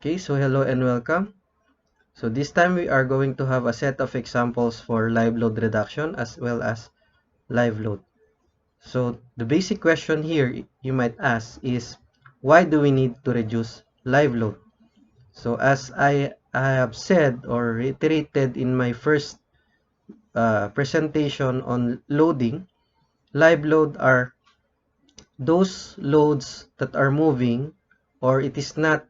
Okay, so hello and welcome. So this time we are going to have a set of examples for live load reduction as well as live load. So the basic question here you might ask is, why do we need to reduce live load? So as I have said or reiterated in my first presentation on loading, live load are those loads that are moving, or it is not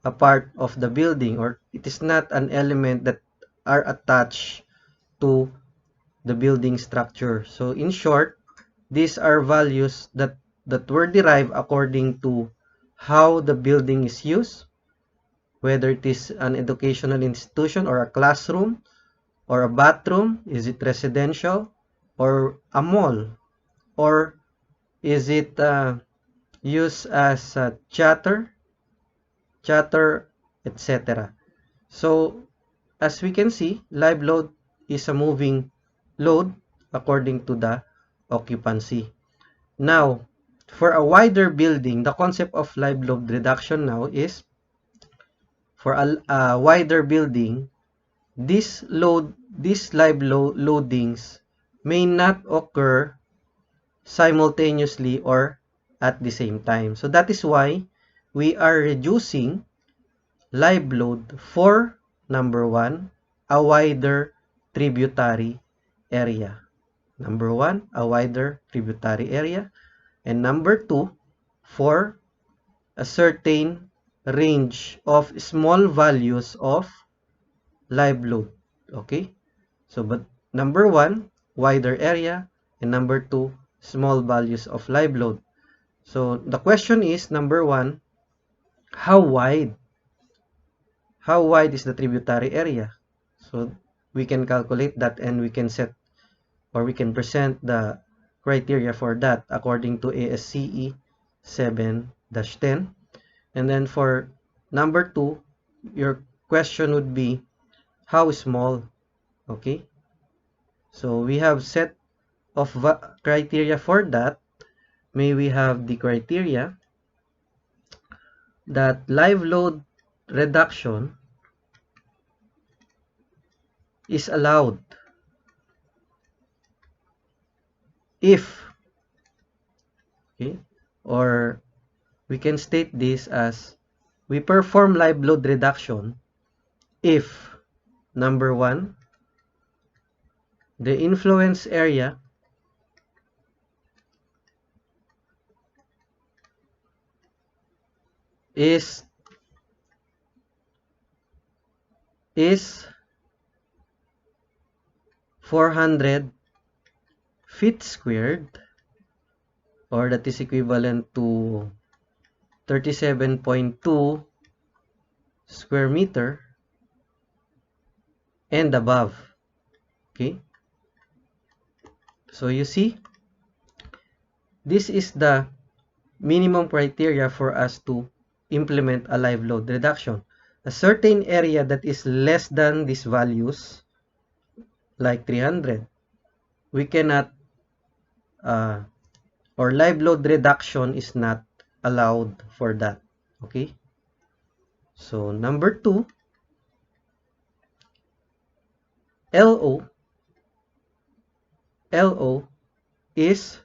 a part of the building, or it is not an element that are attached to the building structure. So in short, these are values that were derived according to how the building is used, whether it is an educational institution or a classroom or a bathroom, is it residential or a mall, or is it used as a chatter, etc. So as we can see, live load is a moving load according to the occupancy. Now, for a wider building, the concept of live load reduction now is, for a wider building, these live loadings may not occur simultaneously or at the same time. So that is why we are reducing live load for, number one, a wider tributary area. Number one, a wider tributary area. And number two, for a certain range of small values of live load. Okay? So, but number one, wider area. And number two, small values of live load. So, the question is, number one, how wide? How wide is the tributary area? So, we can calculate that and we can set, or we can present the criteria for that according to ASCE 7-10. And then for number two, your question would be, how small? Okay, so we have set of criteria for that. May we have the criteria that live load reduction is allowed if, okay, or we can state this as, we perform live load reduction if, number one, the influence area is 400 feet squared, or that is equivalent to 37.2 square meter and above. Okay, so you see, this is the minimum criteria for us to implement a live load reduction. A certain area that is less than these values, like 300, we cannot, or live load reduction is not allowed for that. Okay, so number two, LO is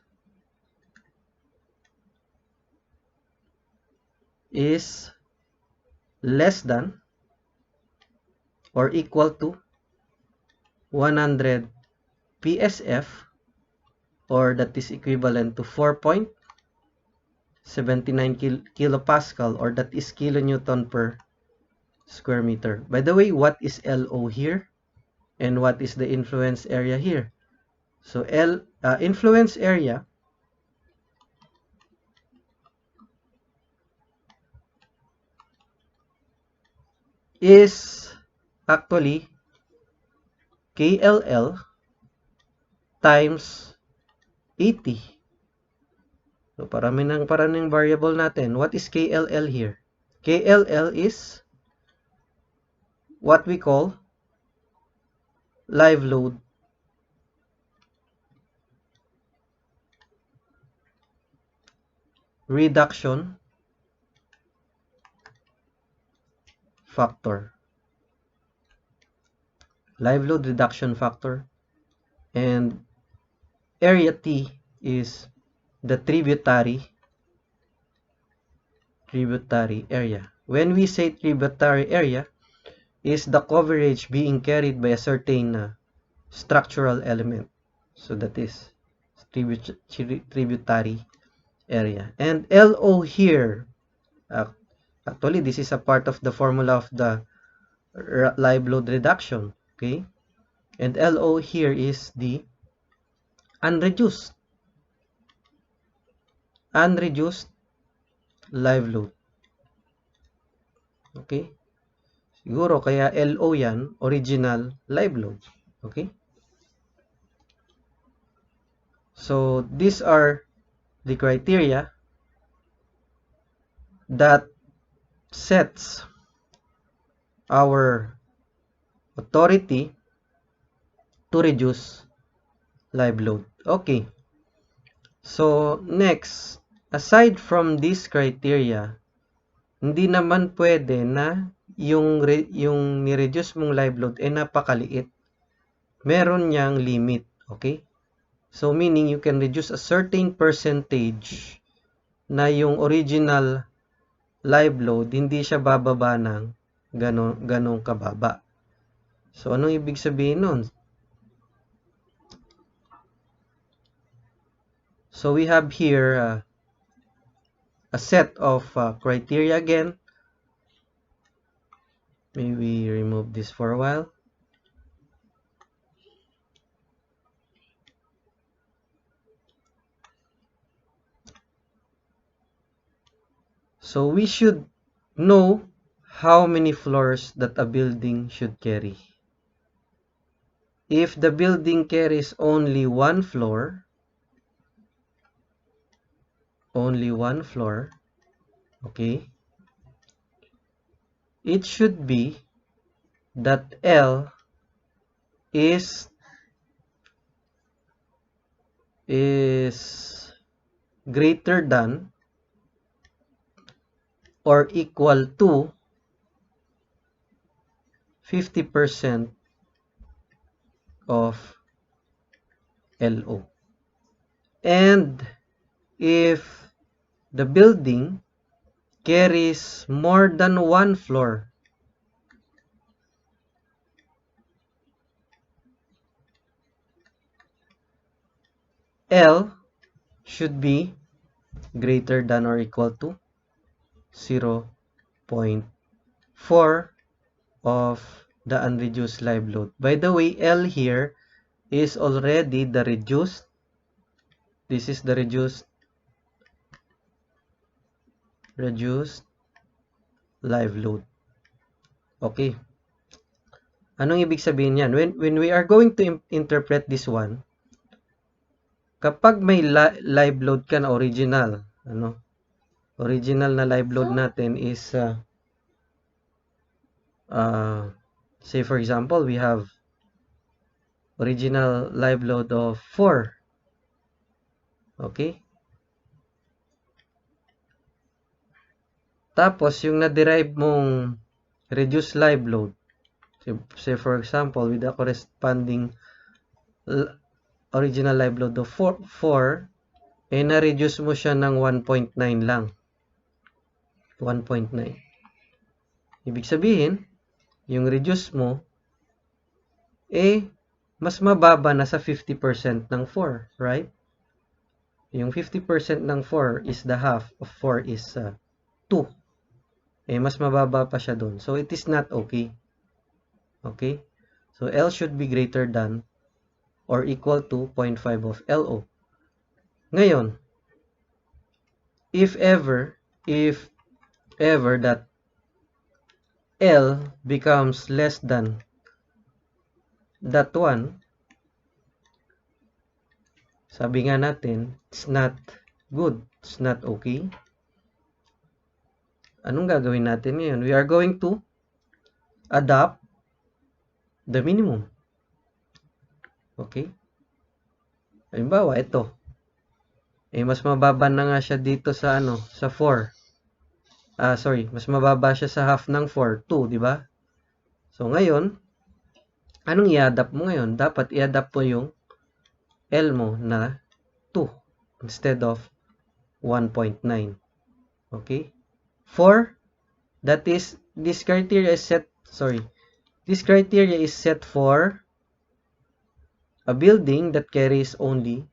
less than or equal to 100 PSF, or that is equivalent to 4.79 kilopascal, or that is kilonewton per square meter. By the way, what is LO here and what is the influence area here? So influence area is actually KLL times 80. So parami ng variable natin. What is KLL here? KLL is what we call live load reduction factor. Live load reduction factor. And area T is the tributary area. When we say tributary area, is the coverage being carried by a certain structural element. So that is tributary area. And LO here, actually this is a part of the formula of the live load reduction. Okay, and LO here is the unreduced live load. Okay, siguro kaya LO yan, original live load. Okay, so these are the criteria that sets our authority to reduce live load. Okay, so next, aside from this criteria, hindi naman pwede na yung ni-reduce mong live load napakaliit. Meron niyang limit, okay? So meaning you can reduce a certain percentage na yung original live load hindi siya bababa ng ganong kababa. So anong ibig sabihin nun? So we have here a set of criteria again. Maybe remove this for a while. So we should know how many floors that a building should carry. If the building carries only one floor, okay, it should be that L is greater than or equal to 50% of LO. And if the building carries more than one floor, L should be greater than or equal to 0.4 of the unreduced live load. By the way, L here is already the reduced. This is the reduced live load. Okay. Anong ibig sabihin yan? When we are going to interpret this one, kapag may live load ka na original, original na live load natin is say for example, we have original live load of 4. Okay? Tapos, yung na-derive mong reduced live load, say for example, with the corresponding original live load of 4, na-reduce mo siya ng 1.9 lang. 1.9. Ibig sabihin, yung reduce mo, mas mababa na sa 50% ng 4, right? Yung 50% ng 4 is the half of 4 is 2. Mas mababa pa siya dun. So, it is not okay. Okay? So, L should be greater than or equal to 0.5 of LO. Ngayon, if ever that L becomes less than that one, sabi nga natin, it's not good. It's not okay. Anong gagawin natin ngayon? We are going to adopt the minimum. Okay? Halimbawa, ito. Mas mababa na nga siya dito sa sa 4. mas mababa siya sa half ng 4, 2, di ba? So, ngayon, anong i-adapt mo ngayon? Dapat i-adapt mo yung L mo na 2 instead of 1.9. Okay? For, that is, this criteria is set for a building that carries only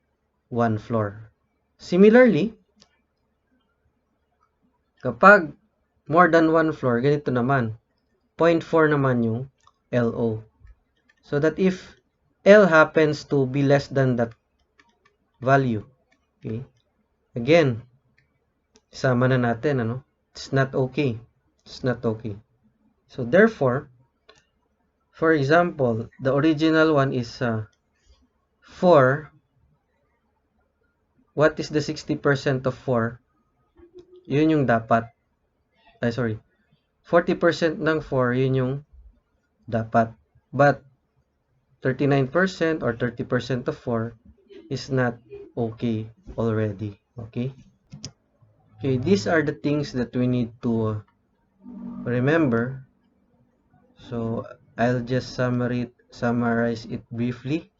one floor. Similarly, kapag more than one floor, ganito naman. 0.4 naman yung LO. So that if L happens to be less than that value, okay, again, isama na natin, ano? It's not okay. It's not okay. So therefore, for example, the original one is 4. What is the 60% of 4? Yun yung dapat. 40% ng 4, yun yung dapat. But 39% or 30% of 4 is not okay already. Okay? Okay, these are the things that we need to remember. So, I'll just summarize it briefly.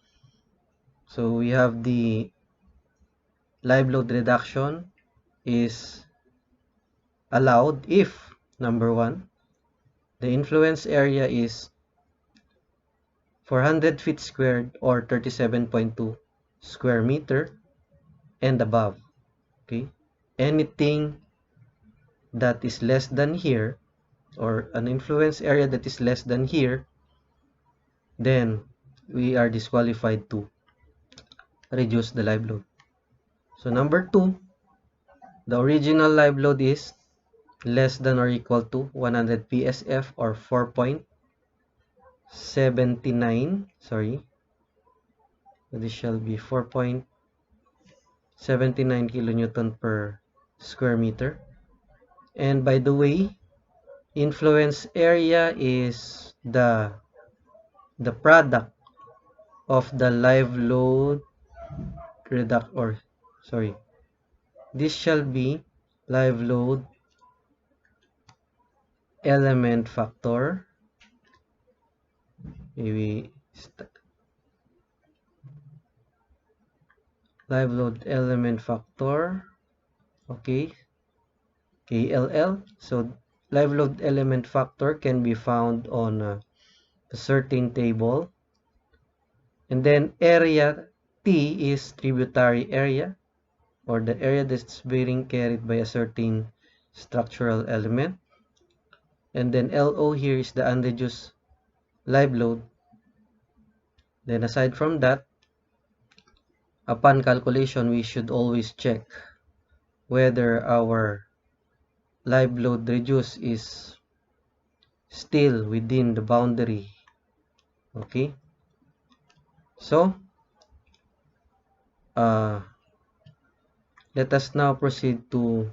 So, we have the live load reduction is allowed if, number 1, the influence area is 400 feet squared or 37.2 square meter and above. Okay? Anything that is less than here, or an influence area that is less than here, then we are disqualified to reduce the live load. So number 2, the original live load is less than or equal to 100 PSF or 4.79, so this shall be 4.79 kilonewton per square meter. And by the way, influence area is the product of the live load this shall be live load element factor. Live load element factor, okay, KLL. So live load element factor can be found on a certain table. And then area T is tributary area, or the area that's being carried by a certain structural element. And then LO here is the unreduced live load. Then aside from that, upon calculation, we should always check whether our live load reduced is still within the boundary. Okay? So, let us now proceed to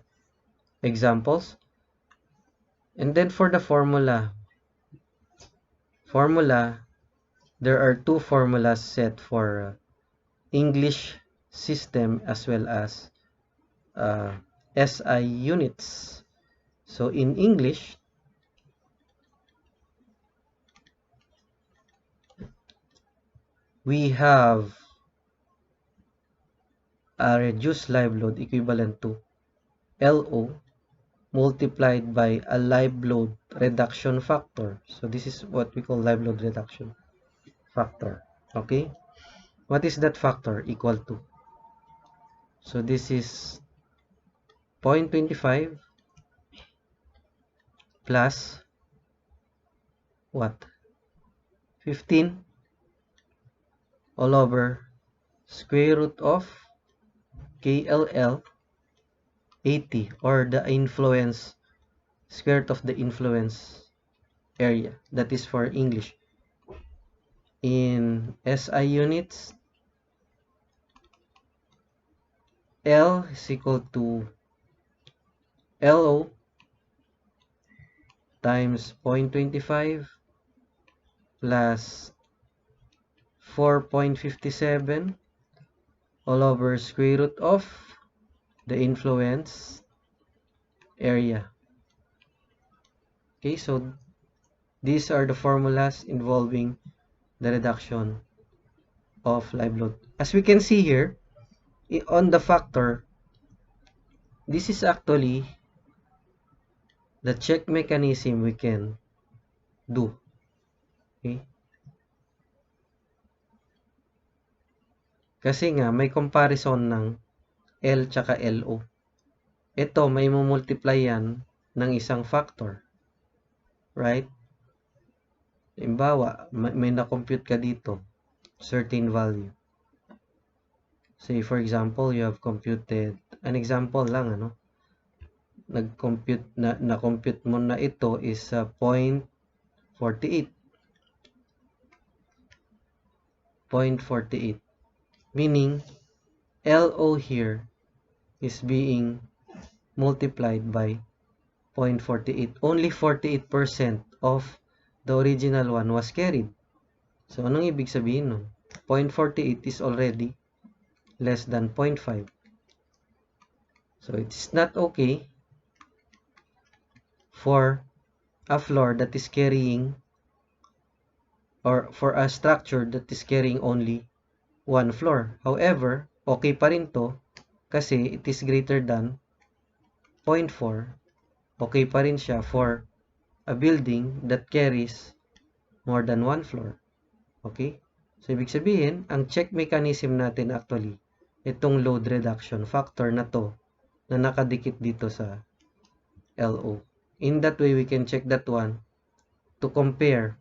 examples. And then for the formula, there are 2 formulas set for English system as well as SI units. So in English, we have a reduced live load equivalent to LO multiplied by a live load reduction factor. So this is what we call live load reduction factor. Okay? What is that factor equal to? So this is 0.25 plus what? 15 all over square root of KLL 80, or the influence, square root of the influence area. That is for English. In SI units, L is equal to LO times 0.25 plus 4.57 all over square root of the influence area. Okay, so these are the formulas involving the reduction of live load. As we can see here, on the factor, this is actually the check mechanism we can do. Okay? Kasi nga, may comparison ng L tsaka LO. Ito, may multiply yan ng isang factor. Right? Halimbawa, may na-compute ka dito, certain value. Say, for example, you have computed, an example lang, nag-compute, na-compute mo na ito is 0.48. 0.48. Meaning, LO here is being multiplied by 0.48. Only 48% of the original one was carried. So, anong ibig sabihin nun? 0.48 is already less than 0.5. So, it's not okay for a floor that is carrying, or for a structure that is carrying only one floor. However, okay pa rin to kasi it is greater than 0.4. Okay pa rin siya for a building that carries more than one floor. Okay? So, ibig sabihin, ang check mechanism natin actually, itong load reduction factor na to, na nakadikit dito sa LO. In that way, we can check that one to compare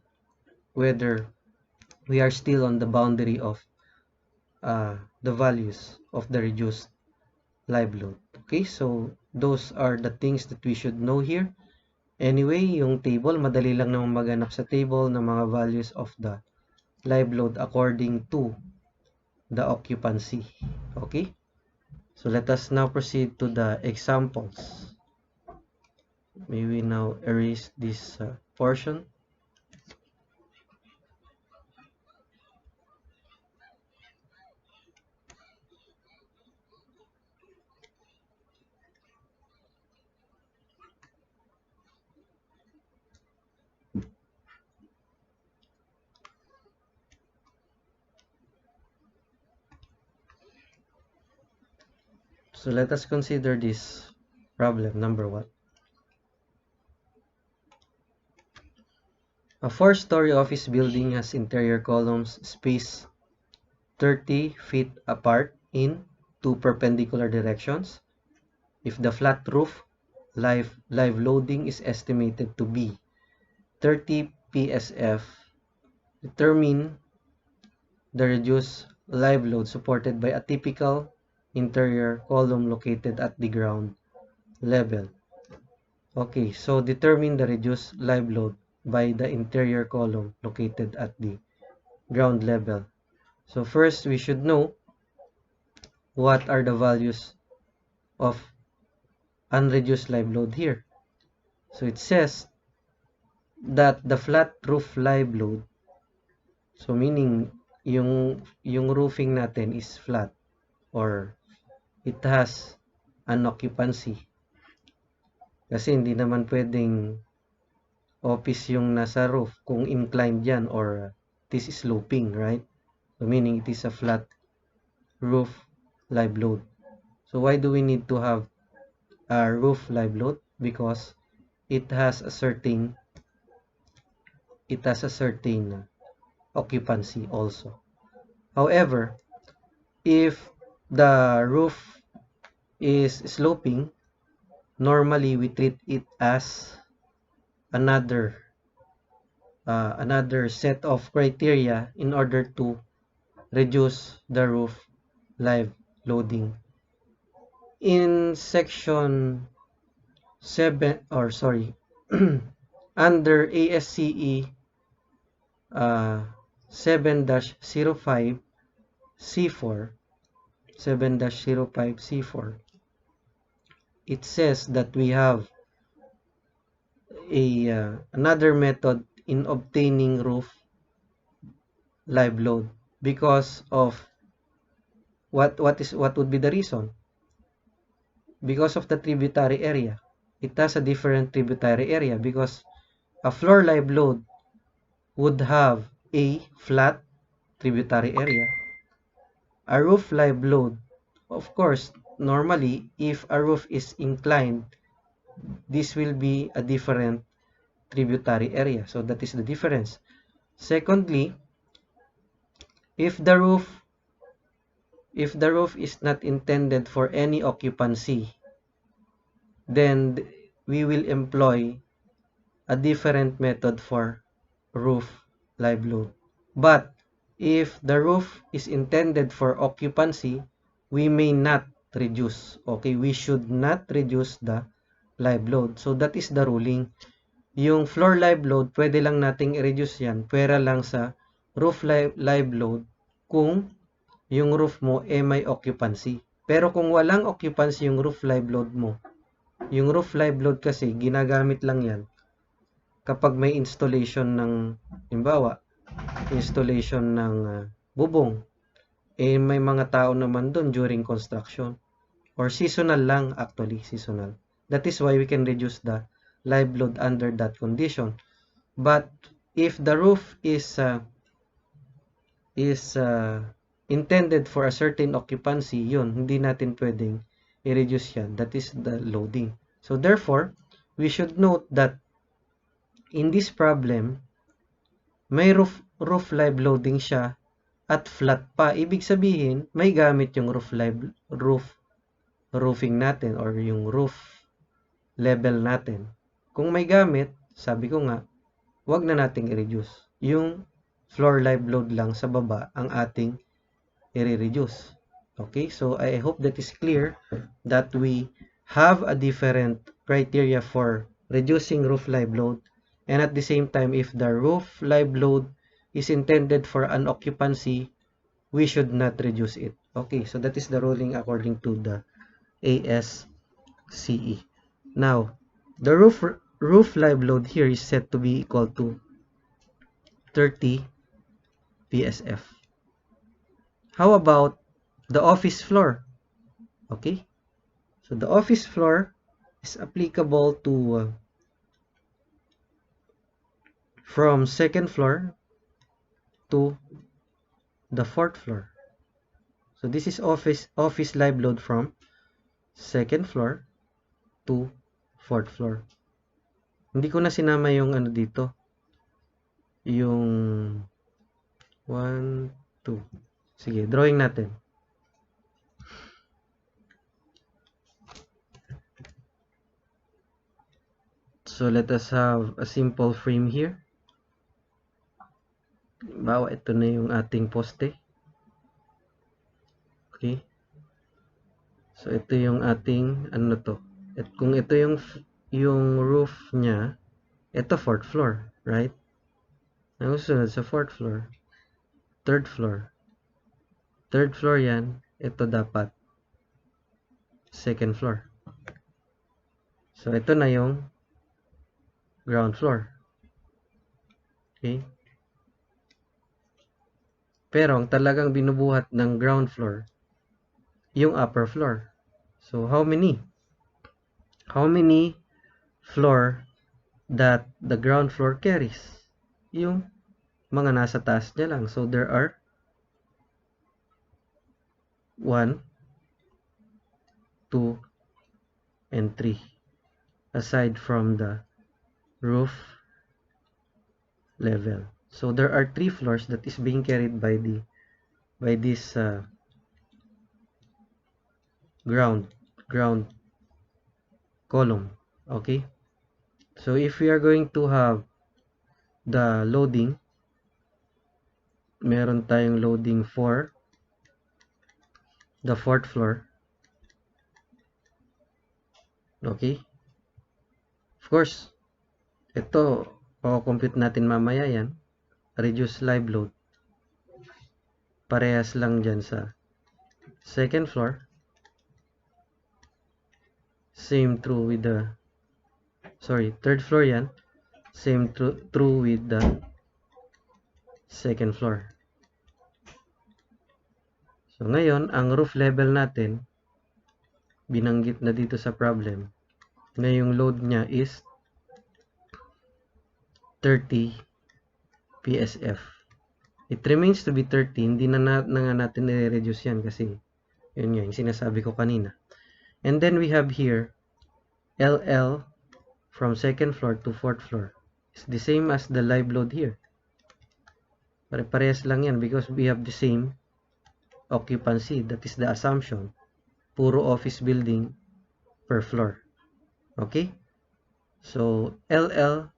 whether we are still on the boundary of the values of the reduced live load. Okay, so those are the things that we should know here. Anyway, yung table, madali lang naman maganap sa table ng mga values of the live load according to the occupancy. Okay, so let us now proceed to the examples. May we now erase this portion. So let us consider this problem number 1. A 4-story office building has interior columns spaced 30 feet apart in 2 perpendicular directions. If the flat roof live loading is estimated to be 30 PSF, determine the reduced live load supported by a typical interior column located at the ground level. Okay, so determine the reduced live load by the interior column located at the ground level. So first, we should know what are the values of unreduced live load here. So it says that the flat roof live load, so meaning yung roofing natin is flat or it has an occupancy. Kasi hindi naman pwedeng office yung nasa roof kung inclined yan or this is sloping, right? So meaning it is a flat roof live load. So why do we need to have a roof live load? Because it has a certain occupancy also. However, if the roof is sloping, normally we treat it as another set of criteria in order to reduce the roof live loading. In section 7, or sorry, under ASCE 7-05 C4, 7-05 C4, it says that we have another method in obtaining roof live load because of what would be the reason? Because of the tributary area. It has a different tributary area because a floor live load would have a flat tributary area. A roof live load, of course, normally, if a roof is inclined, this will be a different tributary area. So that is the difference. Secondly, if the roof is not intended for any occupancy, then we will employ a different method for roof live load. But if the roof is intended for occupancy, we may not reduce. Okay, we should not reduce the live load. So that is the ruling. Yung floor live load, pwede lang nating i-reduce yan, pwera lang sa roof live load kung yung roof mo may occupancy. Pero kung walang occupancy yung roof live load mo, yung roof live load kasi ginagamit lang yan kapag may installation ng, halimbawa, installation ng bubong, may mga tao naman doon during construction. Or seasonal lang, actually, seasonal. That is why we can reduce the live load under that condition. But if the roof is intended for a certain occupancy, yun, hindi natin pwedeng i-reduce yan. That is the loading. So therefore, we should note that in this problem, may roof live loading siya at flat pa. Ibig sabihin, may gamit yung roofing natin or yung roof level natin. Kung may gamit, sabi ko nga, wag na nating i-reduce. Yung floor live load lang sa baba ang ating i-reduce. Okay, so I hope that is clear that we have a different criteria for reducing roof live load, and at the same time, if the roof live load is intended for an occupancy, we should not reduce it. Okay, so that is the ruling according to the ASCE. Now, the roof live load here is set to be equal to 30 PSF. How about the office floor? Okay, so the office floor is applicable to from second floor to the fourth floor. So this is office live load from second floor to fourth floor. Hindi ko na sinama yung ano dito, yung 1, 2. Sige, drawing natin. So let us have a simple frame here. Bawa ito na yung ating poste. Okay. So ito yung ating ano to. At kung ito yung roof niya, ito fourth floor, right? Ang susunod sa fourth floor, third floor. Third floor yan, ito dapat second floor. So ito na yung ground floor. Okay? Pero ang talagang binubuhat ng ground floor, yung upper floor. So how many? How many floor that the ground floor carries? Yung mga nasa taas niya lang. So there are 1, 2, and 3. Aside from the roof level. So there are 3 floors that is being carried by this ground column. Okay, so if we are going to have the loading, meron tayong loading for the fourth floor. Okay, of course, ito compute natin mamaya yan, reduce live load, parehas lang dyan sa second floor. Same true with the third floor yan. Same true with the second floor. So ngayon, ang roof level natin, binanggit na dito sa problem, na yung load niya is 30 PSF. It remains to be 30. Hindi na nga natin i-reduce yan kasi yun yung sinasabi ko kanina. And then we have here LL from 2nd floor to 4th floor. It's the same as the live load here. Pare-parehas lang yan because we have the same occupancy. That is the assumption. Puro office building per floor. Okay? So, LL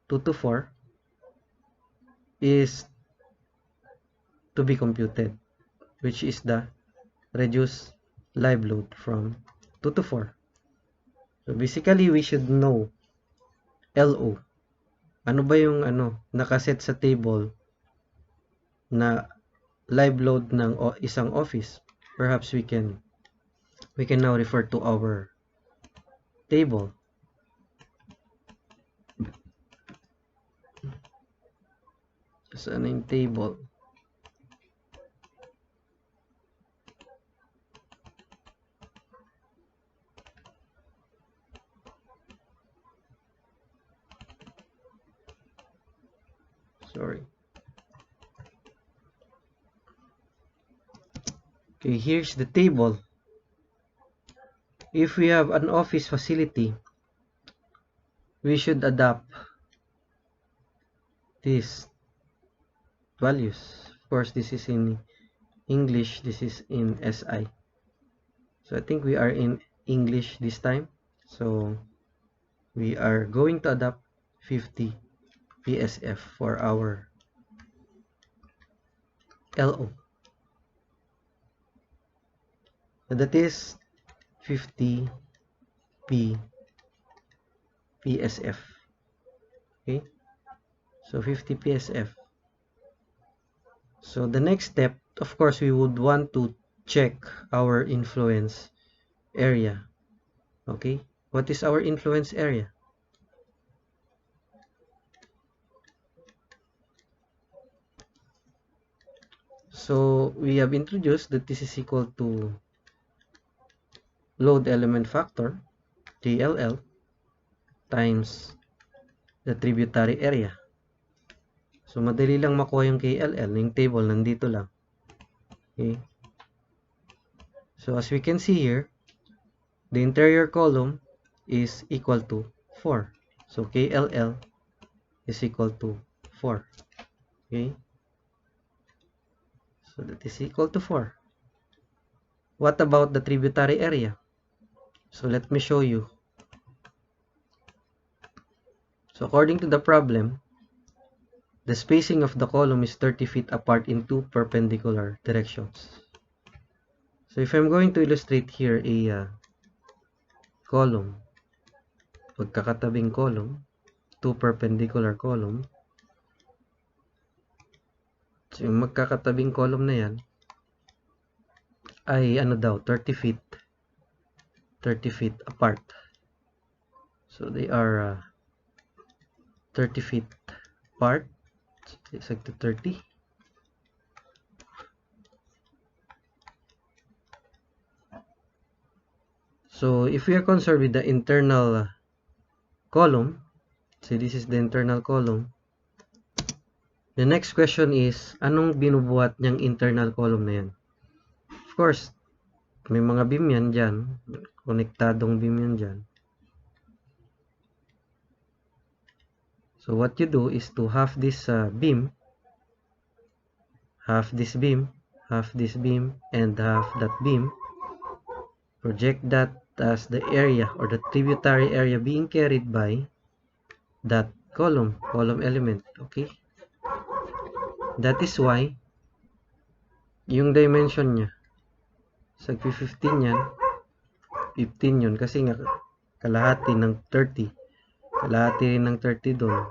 2 to 4 is to be computed, which is the reduced live load from 2 to 4. So, basically, we should know LO. Ano ba yung nakaset sa table na live load ng isang office? Perhaps we can now refer to our table. Saan yung table? Sorry. Okay, here's the table. If we have an office facility, we should adapt these values. Of course, this is in English, this is in SI. So I think we are in English this time. So we are going to adapt 50 PSF for our LO. So that is 50 PSF. Okay, so 50 PSF. So the next step, of course, we would want to check our influence area. Okay, what is our influence area? So we have introduced that this is equal to load element factor, JLL, times the tributary area. So madali lang makuha yung KLL, yung table nandito lang. Okay. So as we can see here, the interior column is equal to 4. So KLL is equal to 4. Okay. So that is equal to 4. What about the tributary area? So let me show you. So according to the problem, the spacing of the column is 30 feet apart in two perpendicular directions. So if I'm going to illustrate here a column, pagkakatabing column, two perpendicular column. So yung magkakatabing column na yan ay 30 feet apart. So they are 30 feet apart. It's like to 30. So if we are concerned with the internal column, so this is the internal column. The next question is, anong binubuhat niyang internal column na yan? Of course, may mga beam yan dyan. Konektadong beam yan dyan. So what you do is to half this beam, half this beam, half this beam, and half that beam. Project that as the area or the tributary area being carried by that column element. Okay? That is why yung dimension niya sa 15 yan, 15 yun kasi nga kalahati ng 30. Kalahati rin ng 30 doon.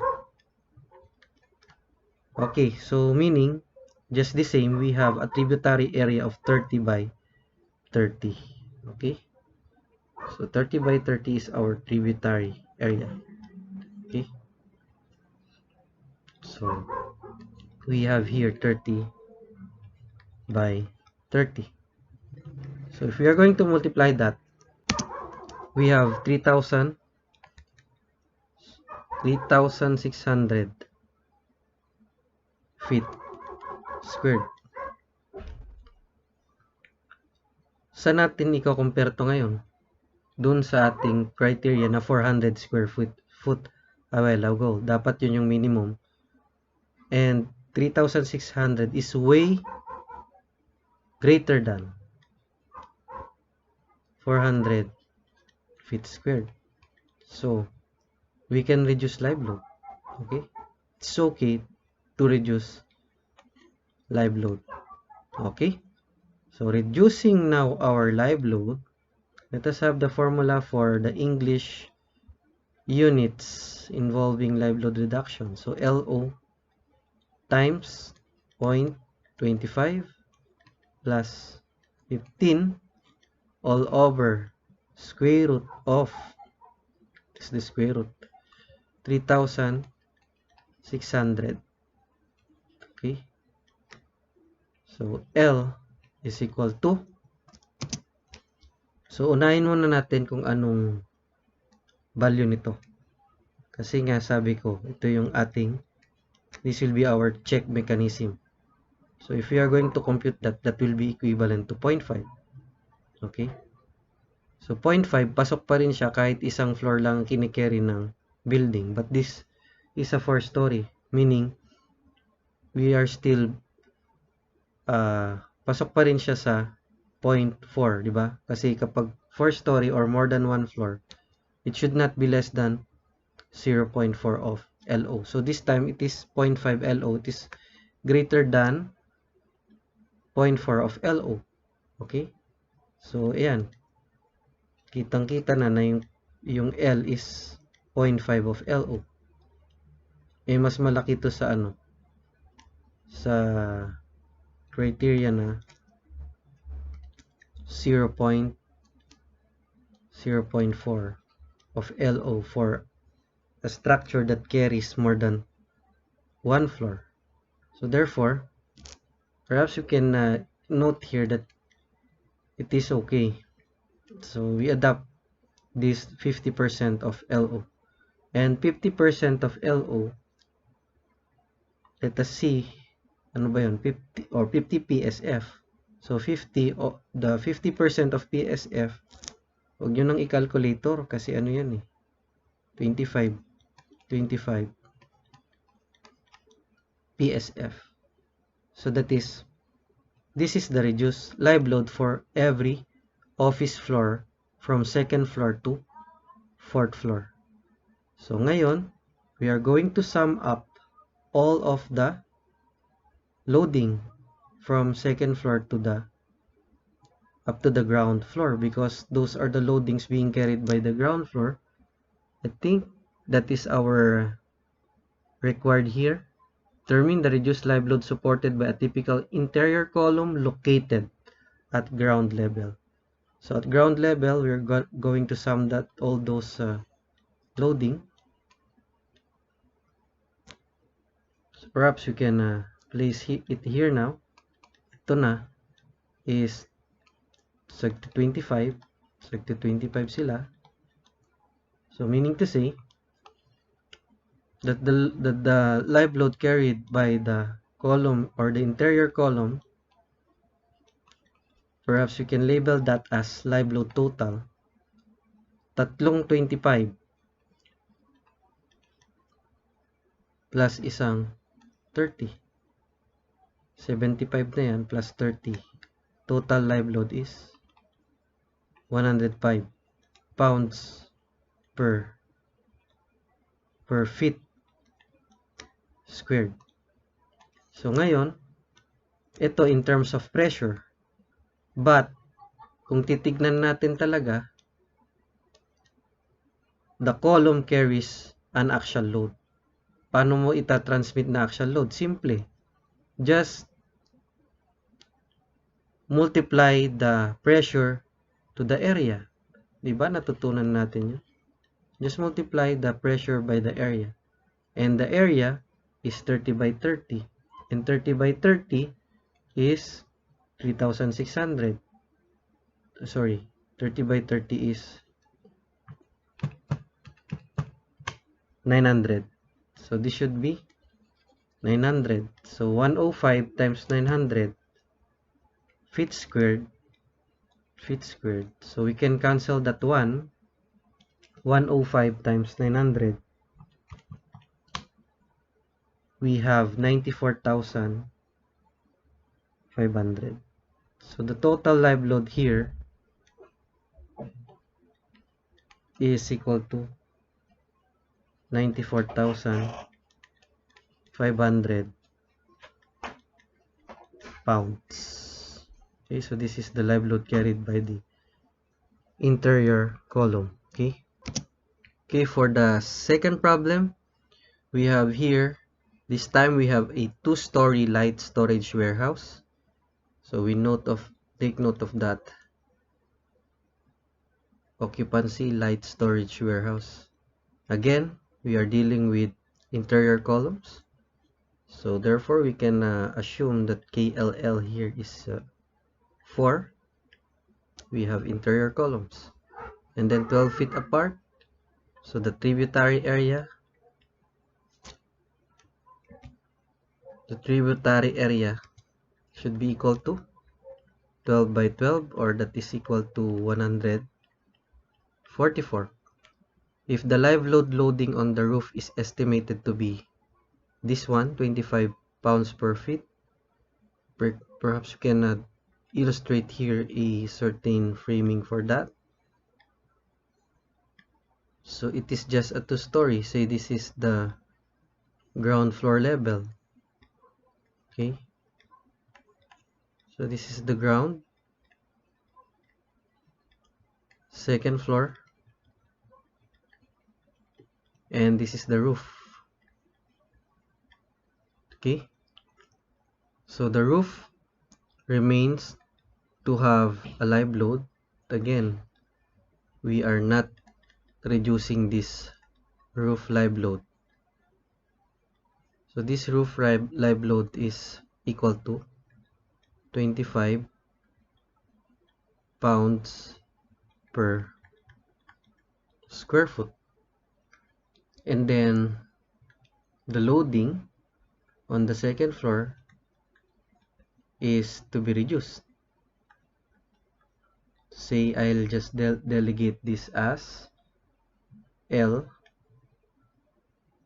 Okay, so meaning just the same, we have a tributary area of 30 by 30. Okay? So 30 by 30 is our tributary area. Okay? So we have here 30 by 30. So if we are going to multiply that, we have 3,000 3,600 feet squared. Saan natin i-compare to ngayon? Doon sa ating criteria na 400 square foot a while ago. Dapat yun yung minimum. And 3,600 is way greater than 400 feet squared. So, we can reduce live load. Okay? It's okay to reduce live load. Okay? So, reducing now our live load, let us have the formula for the English units involving live load reduction. So, LO times 0.25 plus 15 all over square root of, this is the square root, 3,600. Okay? So, L is equal to, so unahin muna natin kung anong value nito. Kasi nga sabi ko, ito yung ating, this will be our check mechanism. So, if we are going to compute that, that will be equivalent to 0.5. Okay? So, 0.5, pasok pa rin siya kahit isang floor lang kinikerry ng building. But this is a 4-story. Meaning, we are still, pasok pa rin siya sa 0.4, di ba? Kasi kapag 4-story or more than 1 floor, it should not be less than 0.4 of LO. So, this time, it is 0.5 LO. It is greater than 0.4 of LO. Okay? So, ayan. Kitang-kita na yung L is 0.5 of LO. Eh, mas malaki to sa ano? Sa criteria na 0.4 of LO for a structure that carries more than 1 floor. So, therefore, perhaps you can note here that it is okay. So, we adopt this 50% of LO. And 50% of LO, let us see, ano ba yun? 50 or 50 PSF. So, 50, the 50% of PSF, huwag nyo nang i-calculator kasi ano yan eh. 25 PSF. So, that is, this is the reduced live load for every office floor from 2nd floor to 4th floor. So, ngayon, we are going to sum up all of the loading from 2nd floor to the up to the ground floor because those are the loadings being carried by the ground floor. I think that is our required here. Determine the reduced live load supported by a typical interior column located at ground level. So at ground level, we're going to sum that all those loading. So perhaps you can place it here now. Ito na is seg to 25. Seg to 25 sila. So meaning to say that the live load carried by the column or the interior column, perhaps you can label that as live load total. Tatlong 25 plus isang 30. 75 na yan plus 30. Total live load is 105 pounds per feet squared. So ngayon, ito in terms of pressure. But, kung titignan natin talaga, the column carries an axial load. Paano mo itatransmit na axial load? Simple. Just multiply the pressure to the area. Diba? Natutunan natin yun. Just multiply the pressure by the area. And the area is 30 by 30. And 30 by 30 is 3,600. Sorry, 30 by 30 is 900. So this should be 900. So 105 times 900 feet squared. So we can cancel that 105 times 900. We have 94,500. So the total live load here is equal to 94,500 pounds. Okay, so this is the live load carried by the interior column. Okay, for the second problem, we have here, this time we have a 2-story light storage warehouse. So we take note of that. Occupancy light storage warehouse. Again, we are dealing with interior columns. So therefore, we can assume that KLL here is 4. We have interior columns. And then 12 feet apart. So the tributary area should be equal to 12 by 12, or that is equal to 144. If the live load loading on the roof is estimated to be this one, 25 pounds per feet, perhaps you can illustrate here a certain framing for that. So it is just a 2-story. Say this is the ground floor level. Okay, so this is the ground, second floor, and this is the roof. Okay, so the roof remains to have a live load. Again, we are not reducing this roof live load. So this roof live load is equal to 25 pounds per square foot. And then the loading on the second floor is to be reduced. Say I'll just delegate this as L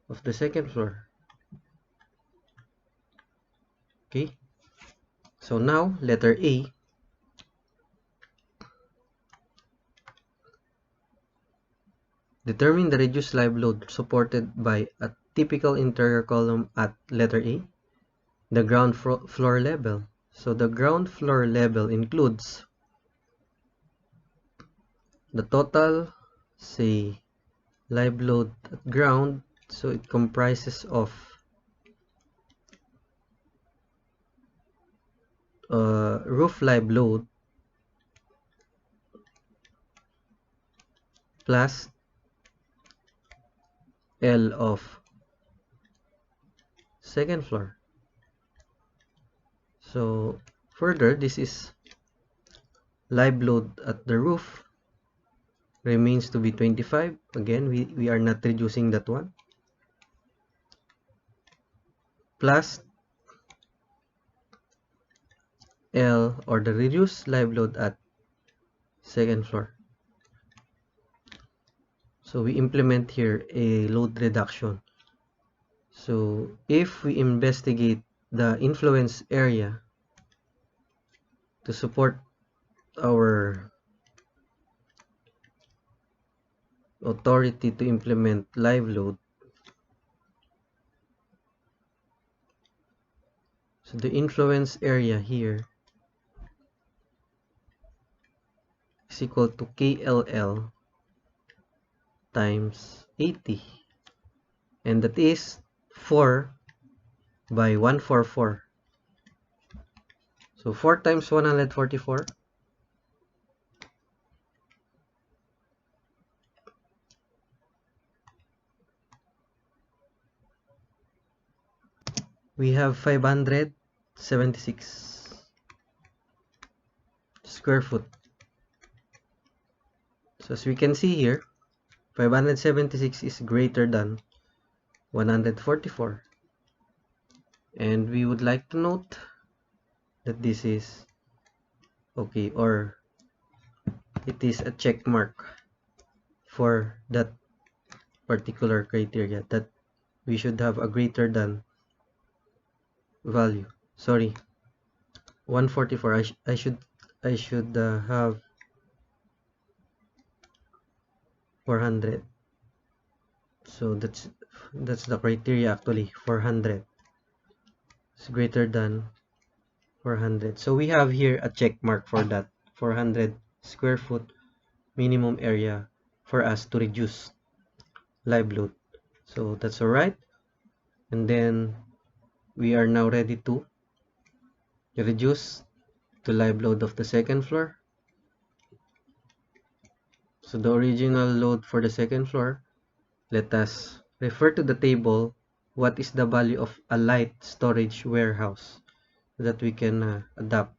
of the second floor. Okay, so now letter A. Determine the reduced live load supported by a typical interior column at letter A, the ground floor level. So the ground floor level includes the total, say, live load at ground. So it comprises of roof live load plus L of second floor. So further, this is live load at the roof remains to be 25. Again, we are not reducing that one. Plus L, or the reduced live load at second floor. So we implement here a load reduction. So if we investigate the influence area to support our authority to implement live load, so the influence area here is equal to KLL times 80, and that is 4 by 144. So 4 times 144, we have 576 square foot. So as we can see here, 576 is greater than 144. And we would like to note that this is okay, or it is a check mark for that particular criteria, that we should have a greater than value. Sorry, 144. I should have 400. So that's the criteria actually. 400 is greater than 400. So we have here a check mark for that 400 square foot minimum area for us to reduce live load. So that's all right. And then we are now ready to reduce the live load of the second floor. So the original load for the second floor, let us refer to the table what is the value of a light storage warehouse, so that we can adapt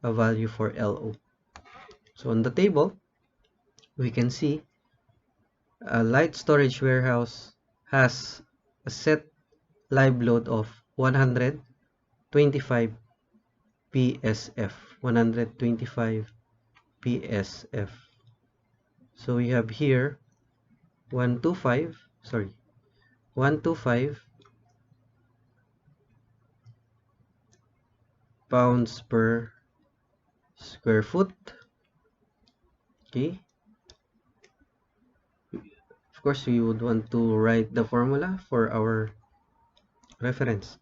a value for LO. So on the table, we can see a light storage warehouse has a set live load of 125 PSF. 125 PSF. So we have here 125 pounds per square foot. Okay, of course we would want to write the formula for our reference.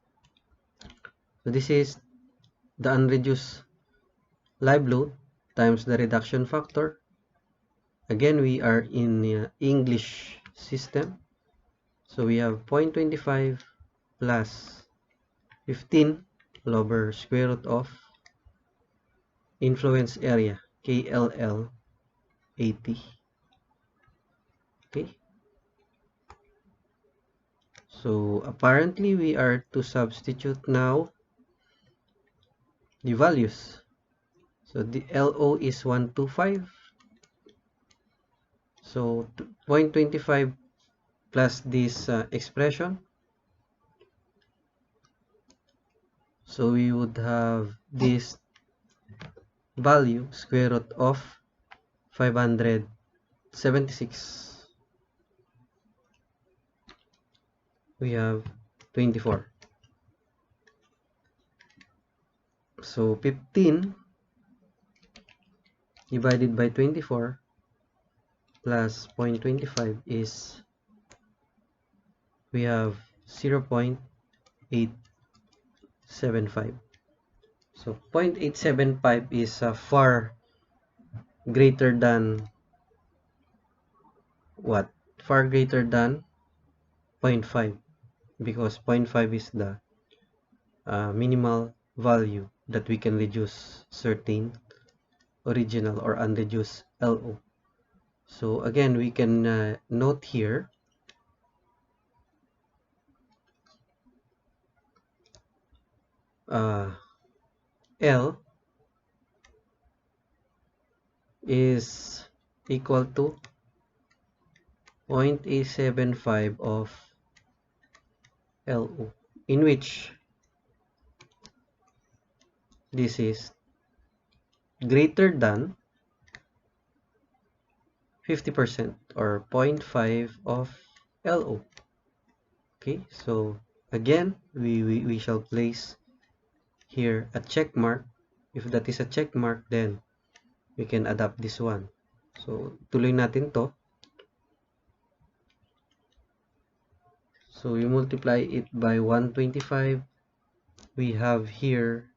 So this is the unreduced live load times the reduction factor. Again, we are in English system, so we have 0.25 plus 15 all over square root of influence area KLL 80. Okay, so apparently we are to substitute now the values. So the LO is 125, so 0.25 plus this expression, so we would have this value square root of 576. We have 24. So 15 divided by 24 plus 0.25 is, we have 0.875. So 0.875 is far greater than what? Far greater than 0.5, because 0.5 is the minimal value that we can reduce certain original or unreduced LO. So again, we can note here L is equal to 0.875 of LO, in which this is greater than 50% or 0.5 of LO. Okay, so again, we shall place here a check mark. If that is a check mark, then we can adapt this one. So tuloy natin to. So we multiply it by 125. We have here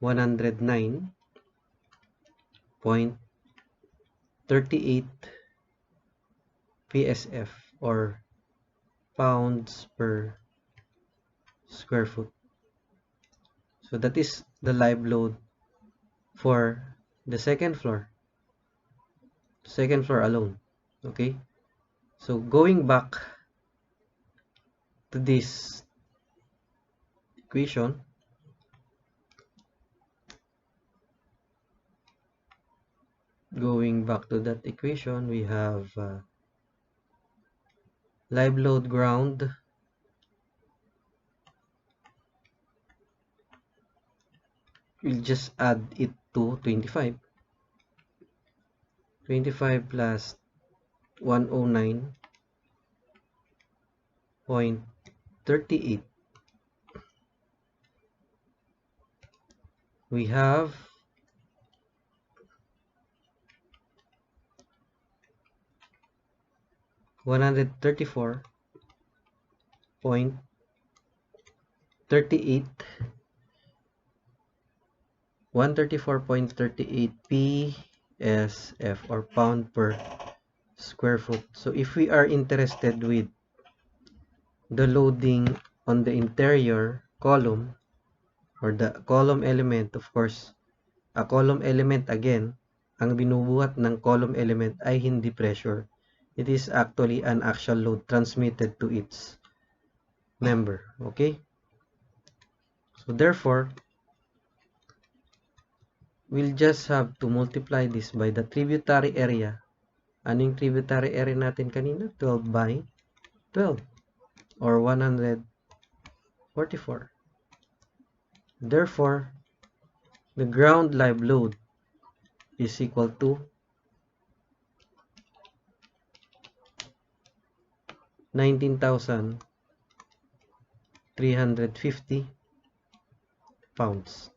109.38 PSF or pounds per square foot. So that is the live load for the second floor alone. Okay, so going back to this equation, we have live load ground we'll just add it to 25 plus 109.38. We have 134.38 PSF or pound per square foot. So if we are interested with the loading on the interior column or the column element, of course, a column element again, ang binubuhat ng column element ay hindi pressure. It is actually an actual load transmitted to its member. Okay? So therefore, we'll just have to multiply this by the tributary area. Ano yung tributary area natin kanina? 12 by 12 or 144. Therefore, the ground live load is equal to 19,350 pounds.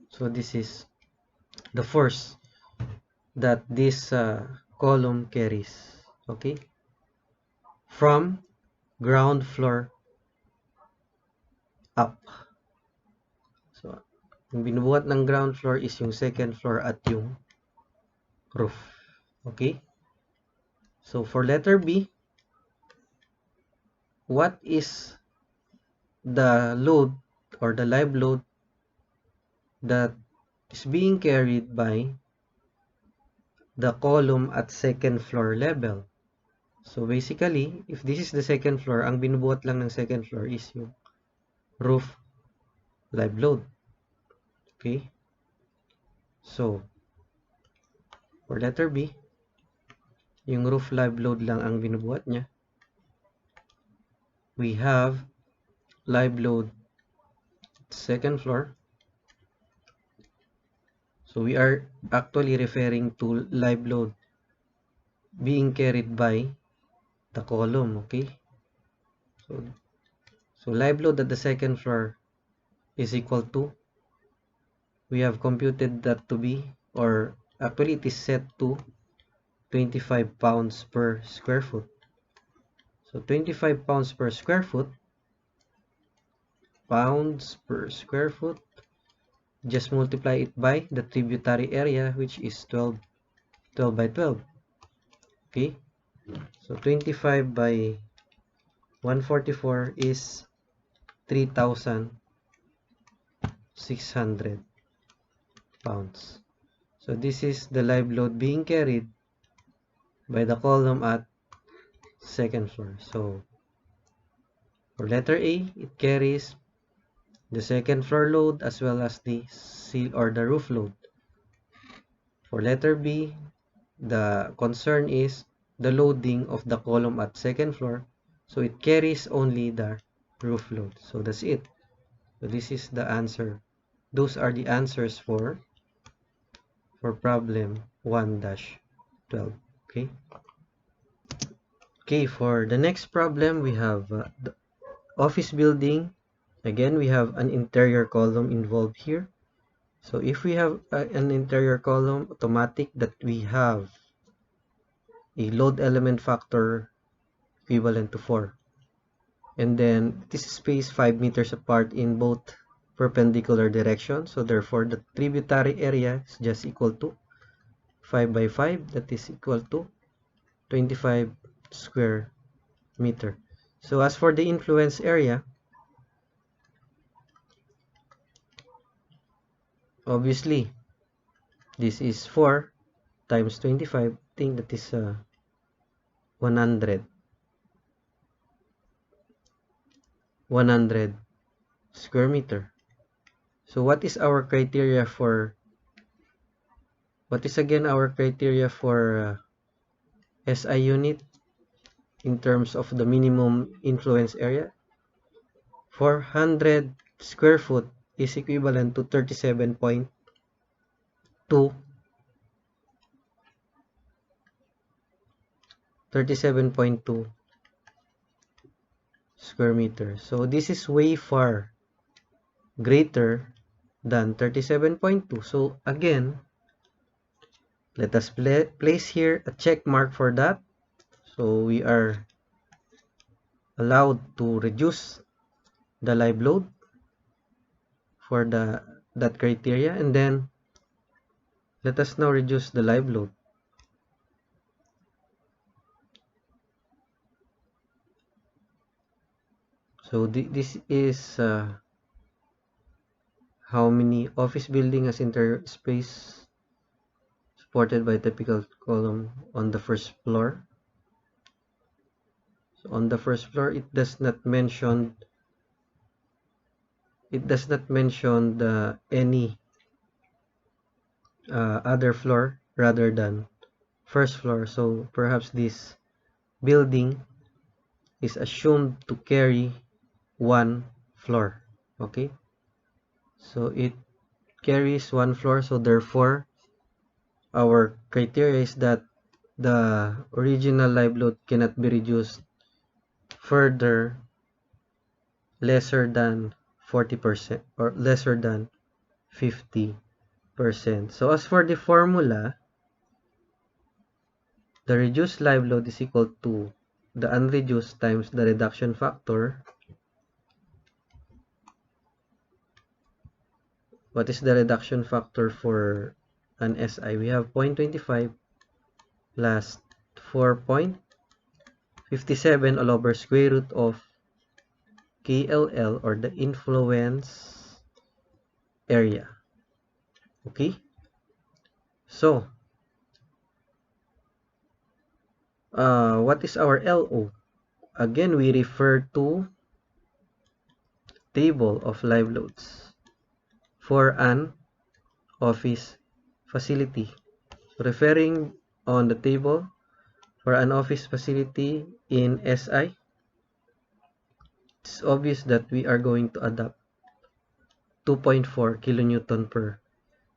So this is the force that this column carries, okay, from ground floor up. So yung binubuhat ng ground floor is yung second floor at yung roof. Okay? So for letter B, what is the load or the live load that is being carried by the column at second floor level? So basically, if this is the second floor, ang binubuhat lang ng second floor is yung roof live load. Okay? So, for letter B, yung roof live load lang ang binubuhat niya. We have live load second floor. So we are actually referring to live load being carried by the column, okay? So live load at the second floor is equal to, we have computed that to be, or actually it is set to 25 pounds per square foot. So 25 pounds per square foot, just multiply it by the tributary area, which is 12 by 12. Okay, so 25 by 144 is 3,600 pounds. So this is the live load being carried by the column at second floor. So for letter A, it carries the second floor load as well as the seal or the roof load. For letter B, the concern is the loading of the column at second floor, so it carries only the roof load. So that's it. So this is the answer. Those are the answers for problem 1-12. Okay, for the next problem, we have the office building. Again, we have an interior column involved here. So if we have an interior column, automatic that we have a load element factor equivalent to 4. And then this is spaced 5 meters apart in both perpendicular directions. So therefore, the tributary area is just equal to 5 by 5. That is equal to 25 square meter. So as for the influence area, obviously, this is 4 times 25. I think that is 100 square meter. So what is our criteria for, what is again our criteria for SI unit? in terms of the minimum influence area. 400 square foot is equivalent to 37.2 square meters. So this is way far greater than 37.2. So again, let us place here a check mark for that. So we are allowed to reduce the live load for that criteria, and then let us now reduce the live load. So this is how many office building has interspace supported by typical column on the first floor. So on the first floor, it does not mention any other floor rather than first floor. So perhaps this building is assumed to carry one floor. Okay, so it carries one floor, so therefore our criteria is that the original live load cannot be reduced further lesser than 40% or lesser than 50%. So as for the formula, the reduced live load is equal to the unreduced times the reduction factor. What is the reduction factor for an SI? We have 0.25 plus 4.57 all over square root of KLL, or the influence area. Okay, so what is our LO? Again, we refer to table of live loads for an office facility. Referring on the table for an office facility in SI, it's obvious that we are going to adopt 2.4 kilonewton per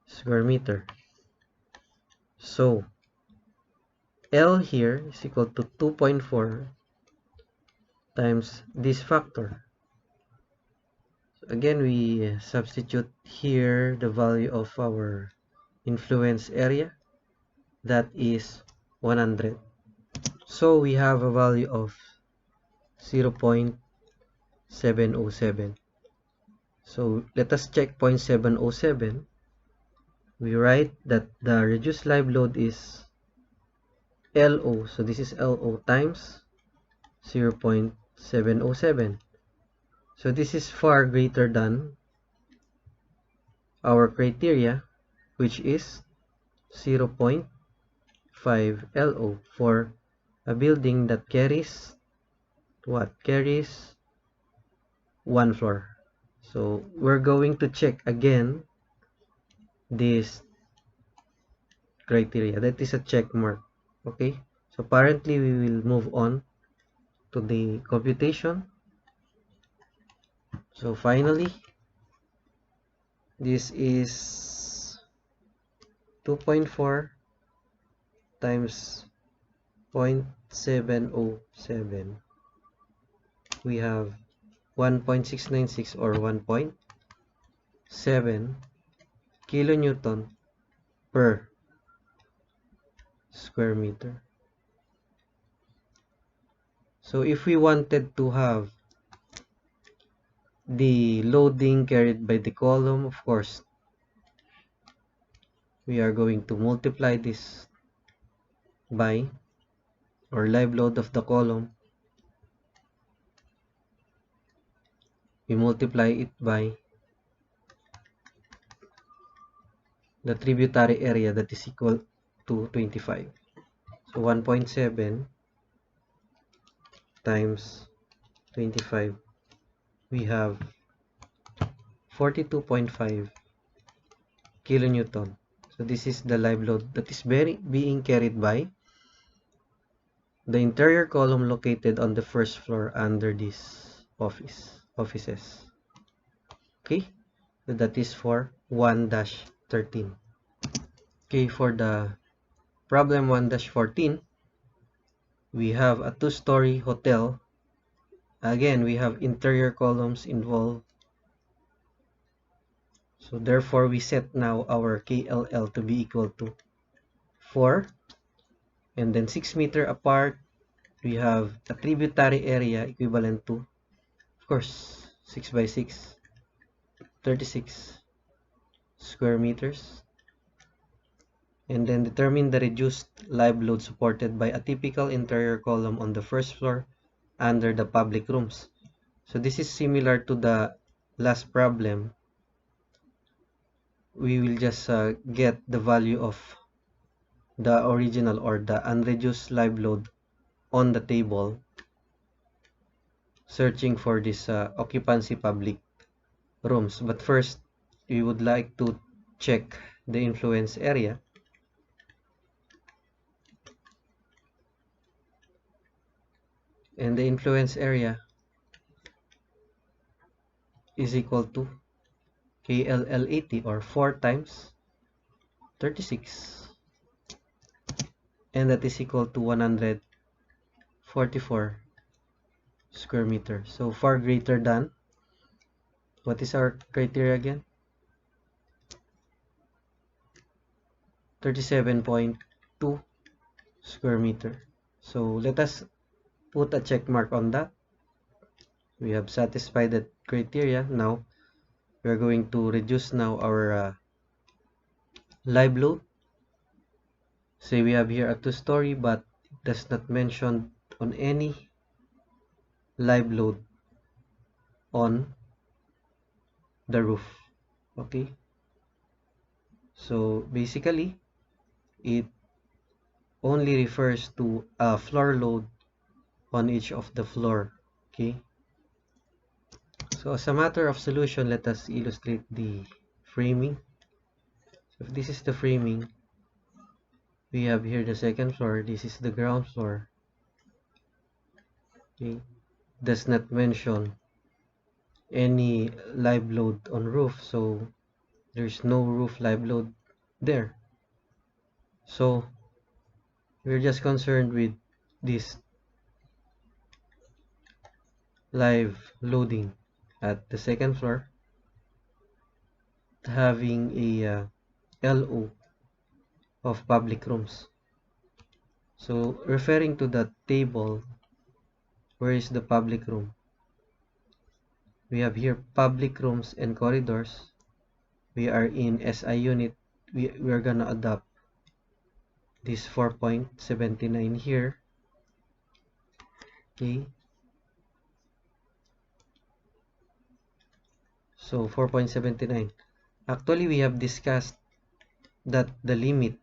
square meter. So L here is equal to 2.4 times this factor. So again, we substitute here the value of our influence area, that is 100. So we have a value of 0.707. So let us check 0.707. We write that the reduced live load is LO. So this is LO times 0.707. So this is far greater than our criteria, which is 0.5 LO for a building that carries what? Carries one floor. So we're going to check again this criteria. That is a check mark. Okay, so apparently we will move on to the computation. So finally, this is 2.4 times 0.707. We have 1.696 or 1.7 kilonewton per square meter. So if we wanted to have the loading carried by the column, of course, we are going to multiply this by, or live load of the column, we multiply it by the tributary area, that is equal to 25. So 1.7 times 25, we have 42.5 kilonewton. So this is the live load that is being carried by the interior column located on the first floor under this offices. Okay, so that is for 1-13. Okay, for the problem 1-14, we have a two-story hotel. Again, we have interior columns involved. So therefore, we set now our KLL to be equal to 4. And then 6 meter apart, we have a tributary area equivalent to, of course, 6 by 6, 36 square meters. And then determine the reduced live load supported by a typical interior column on the first floor under the public rooms. So this is similar to the last problem. We will just get the value of the original or the unreduced live load on the table, searching for this occupancy public rooms. But first, we would like to check the influence area. And the influence area is equal to KLL80, or 4 times 36. And that is equal to 144 square meters. So far greater than, what is our criteria again? 37.2 square meter. So let us put a check mark on that. We have satisfied that criteria. Now we are going to reduce now our live load. Say we have here a two-story, but it does not mention on any live load on the roof. Okay, so basically it only refers to a floor load on each of the floor. Okay, so as a matter of solution, let us illustrate the framing. So if this is the framing, we have here the second floor, this is the ground floor. Okay, does not mention any live load on roof, so there's no roof live load there. So we're just concerned with this live loading at the second floor, having a LO of public rooms. So referring to the table, where is the public room? We have here public rooms and corridors. We are in SI unit. We are gonna adopt this 4.79 here. Okay, so 4.79. Actually, we have discussed that the limit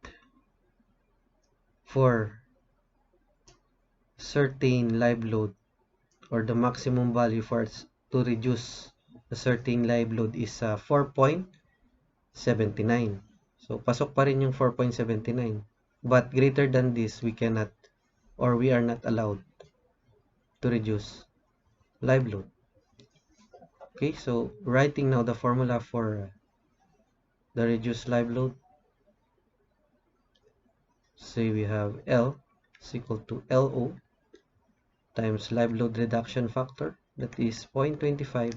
for certain live load, or the maximum value for to reduce a certain live load, is 4.79. So pasok pa rin yung 4.79, but greater than this we cannot, or we are not allowed to reduce live load. Okay, so writing now the formula for the reduced live load. Say we have L is equal to LO times live load reduction factor, that is 0.25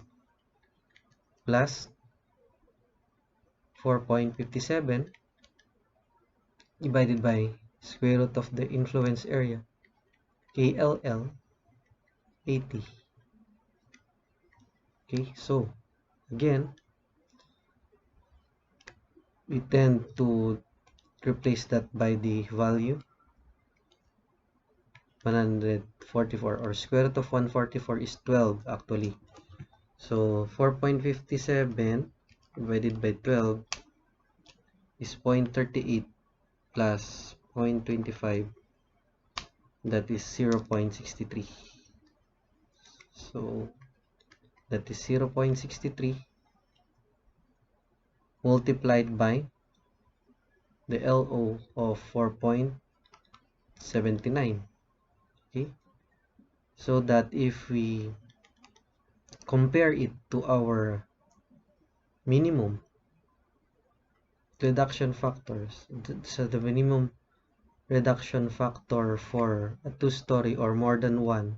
plus 4.57 divided by square root of the influence area, KLL 80. Okay, so again, we tend to replace that by the value 144, or square root of 144 is 12 actually. So 4.57 divided by 12 is 0.38 plus 0.25, that is 0.63. So that is 0.63 multiplied by the LO of 4.79. so that if we compare it to our minimum reduction factors, so the minimum reduction factor for a two-story or more than one,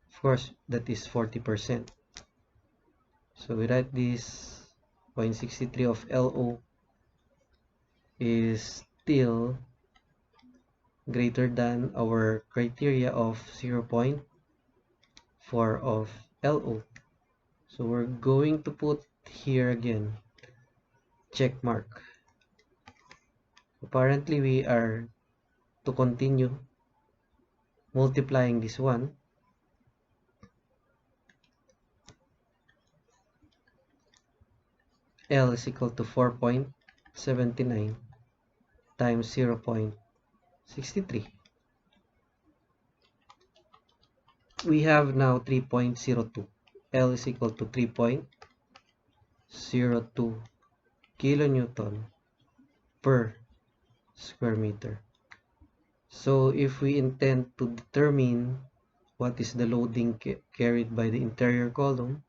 of course, that is 40%. So we write this 0.63 of LO is still greater than our criteria of 0.4 of LO. So we're going to put here again check mark. Apparently we are to continue multiplying this one. L is equal to 4.79 times 0.63. We have now 3.02. L is equal to 3.02 kilonewton per square meter. So if we intend to determine what is the loading carried by the interior column,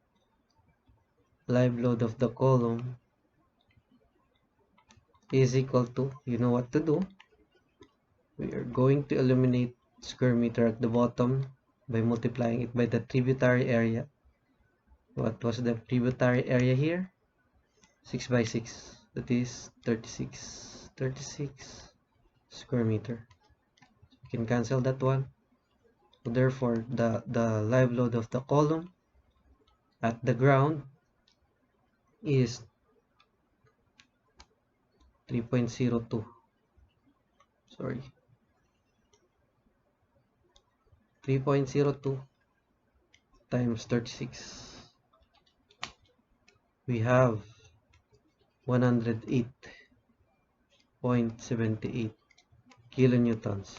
live load of the column is equal to, you know what to do. We are going to eliminate square meter at the bottom by multiplying it by the tributary area. What was the tributary area here? 6 by 6. That is 36 square meter. You can cancel that one. So therefore, the live load of the column at the ground is 3.02. Sorry. 3.02 times 36. We have 108.78 kilonewtons.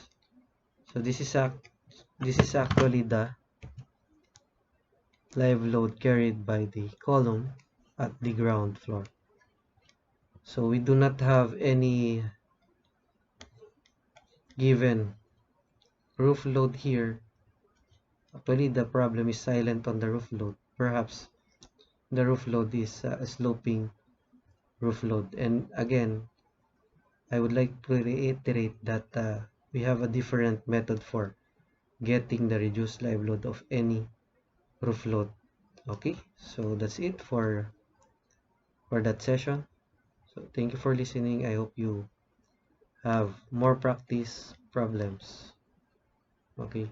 So this is actually the live load carried by the column at the ground floor. So we do not have any given roof load here. Actually, the problem is silent on the roof load. Perhaps the roof load is a sloping roof load. And again, I would like to reiterate that we have a different method for getting the reduced live load of any roof load. Okay, so that's it for that session. So thank you for listening. I hope you have more practice problems. Okay.